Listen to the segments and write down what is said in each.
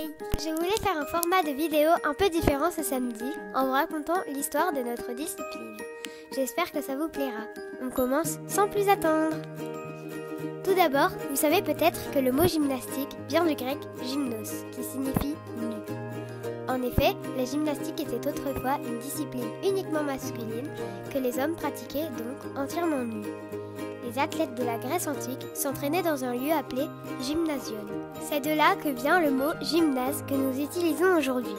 Hey, je voulais faire un format de vidéo un peu différent ce samedi en vous racontant l'histoire de notre discipline. J'espère que ça vous plaira. On commence sans plus attendre. Tout d'abord, vous savez peut-être que le mot gymnastique vient du grec gymnos, qui signifie nu. En effet, la gymnastique était autrefois une discipline uniquement masculine que les hommes pratiquaient donc entièrement nus. Les athlètes de la Grèce antique s'entraînaient dans un lieu appelé gymnasion. C'est de là que vient le mot gymnase que nous utilisons aujourd'hui.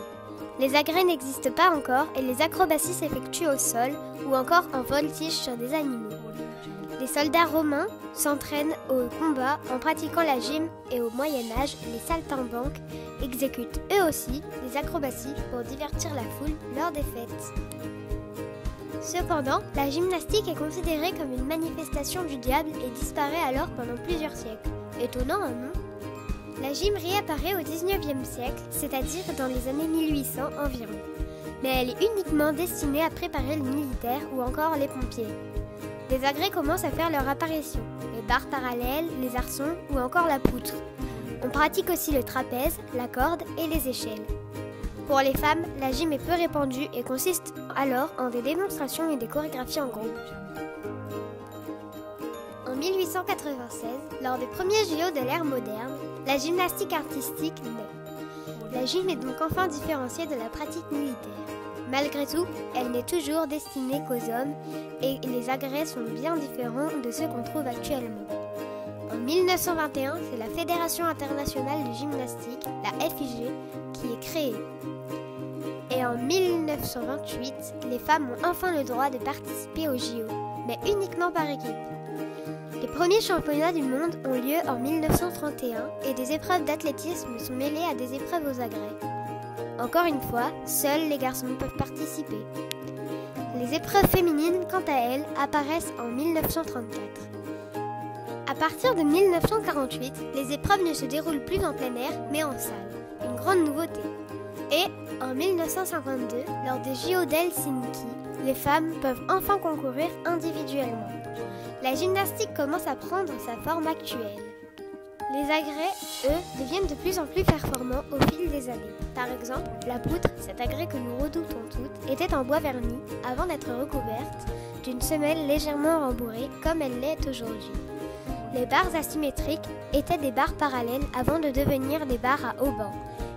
Les agrès n'existent pas encore et les acrobaties s'effectuent au sol ou encore en voltige sur des animaux. Les soldats romains s'entraînent au combat en pratiquant la gym et au Moyen-Âge, les saltimbanques exécutent eux aussi des acrobaties pour divertir la foule lors des fêtes. Cependant, la gymnastique est considérée comme une manifestation du diable et disparaît alors pendant plusieurs siècles. Étonnant, non ? La gym réapparaît au XIXe siècle, c'est-à-dire dans les années 1800 environ. Mais elle est uniquement destinée à préparer le militaire ou encore les pompiers. Les agrès commencent à faire leur apparition, les barres parallèles, les arçons ou encore la poutre. On pratique aussi le trapèze, la corde et les échelles. Pour les femmes, la gym est peu répandue et consiste alors en des démonstrations et des chorégraphies en groupe. En 1896, lors des premiers JO de l'ère moderne, la gymnastique artistique naît. La gym est donc enfin différenciée de la pratique militaire. Malgré tout, elle n'est toujours destinée qu'aux hommes et les agrès sont bien différents de ceux qu'on trouve actuellement. En 1921, c'est la Fédération internationale de gymnastique, la FIG, qui est créée. Et en 1928, les femmes ont enfin le droit de participer aux JO, mais uniquement par équipe. Les premiers championnats du monde ont lieu en 1931 et des épreuves d'athlétisme sont mêlées à des épreuves aux agrès. Encore une fois, seuls les garçons peuvent participer. Les épreuves féminines, quant à elles, apparaissent en 1934. À partir de 1948, les épreuves ne se déroulent plus en plein air, mais en salle. Une grande nouveauté. Et en 1952, lors des JO d'Helsinki, les femmes peuvent enfin concourir individuellement. La gymnastique commence à prendre sa forme actuelle. Les agrès, eux, deviennent de plus en plus performants au fil des années. Par exemple, la poutre, cet agrès que nous redoutons toutes, était en bois verni avant d'être recouverte d'une semelle légèrement rembourrée comme elle l'est aujourd'hui. Les barres asymétriques étaient des barres parallèles avant de devenir des barres à haubans,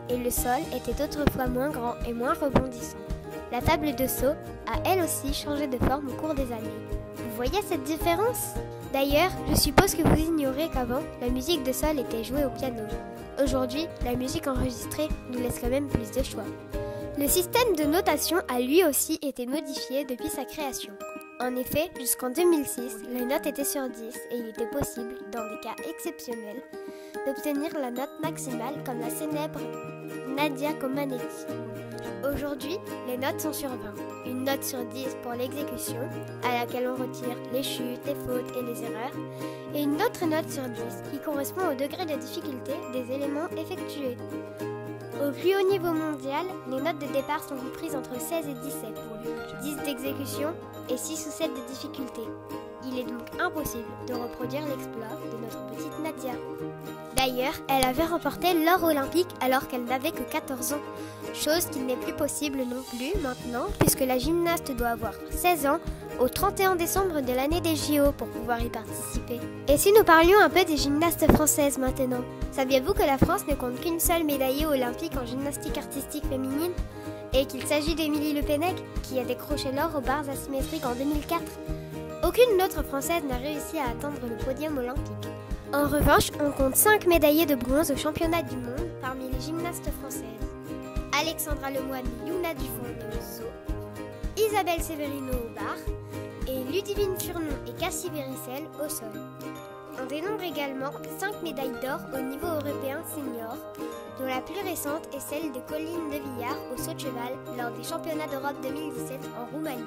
et le sol était autrefois moins grand et moins rebondissant. La table de saut a elle aussi changé de forme au cours des années. Vous voyez cette différence ? D'ailleurs, je suppose que vous ignorez qu'avant, la musique de sol était jouée au piano. Aujourd'hui, la musique enregistrée nous laisse quand même plus de choix. Le système de notation a lui aussi été modifié depuis sa création. En effet, jusqu'en 2006, les notes étaient sur 10 et il était possible, dans des cas exceptionnels, d'obtenir la note maximale comme la célèbre Nadia Comaneci. Aujourd'hui, les notes sont sur 20. Une note sur 10 pour l'exécution, à laquelle on retire les chutes, les fautes et les erreurs, et une autre note sur 10 qui correspond au degré de difficulté des éléments effectués. Au plus haut niveau mondial, les notes de départ sont comprises entre 16 et 17, 10 d'exécution et 6 ou 7 de difficulté. Il est donc impossible de reproduire l'exploit de notre petite Nadia. D'ailleurs, elle avait remporté l'or olympique alors qu'elle n'avait que 14 ans, chose qui n'est plus possible non plus maintenant puisque la gymnaste doit avoir 16 ans au 31 décembre de l'année des JO pour pouvoir y participer. Et si nous parlions un peu des gymnastes françaises maintenant ? Saviez-vous que la France ne compte qu'une seule médaillée olympique en gymnastique artistique féminine ? Et qu'il s'agit d'Émilie Le Pennec qui a décroché l'or aux barres asymétriques en 2004 ? Aucune autre française n'a réussi à atteindre le podium olympique. En revanche, on compte 5 médaillés de bronze au championnat du monde parmi les gymnastes françaises. Alexandra Lemoine et Youna Dufont au saut, Isabelle Severino au bar et Ludivine Furnon et Cassie Véricel au sol. On dénombre également 5 médailles d'or au niveau européen senior, dont la plus récente est celle de Colline de Villard au saut de cheval lors des championnats d'Europe 2017 en Roumanie.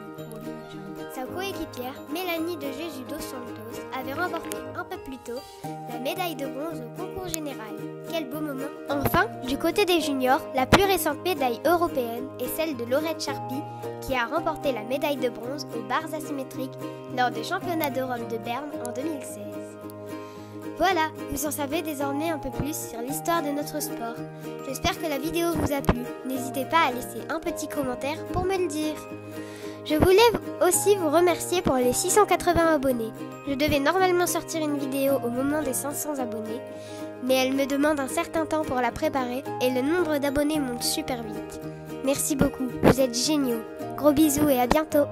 Sa coéquipière, Mélanie de Jésus dos Santos, avait remporté un peu plus tôt la médaille de bronze au concours général. Quel beau moment! Enfin, du côté des juniors, la plus récente médaille européenne est celle de Laurette Charpy, qui a remporté la médaille de bronze aux barres asymétriques lors des championnats d'Europe de Berne en 2016. Voilà, vous en savez désormais un peu plus sur l'histoire de notre sport. J'espère que la vidéo vous a plu. N'hésitez pas à laisser un petit commentaire pour me le dire. Je voulais aussi vous remercier pour les 680 abonnés. Je devais normalement sortir une vidéo au moment des 500 abonnés, mais elle me demande un certain temps pour la préparer et le nombre d'abonnés monte super vite. Merci beaucoup, vous êtes géniaux. Gros bisous et à bientôt.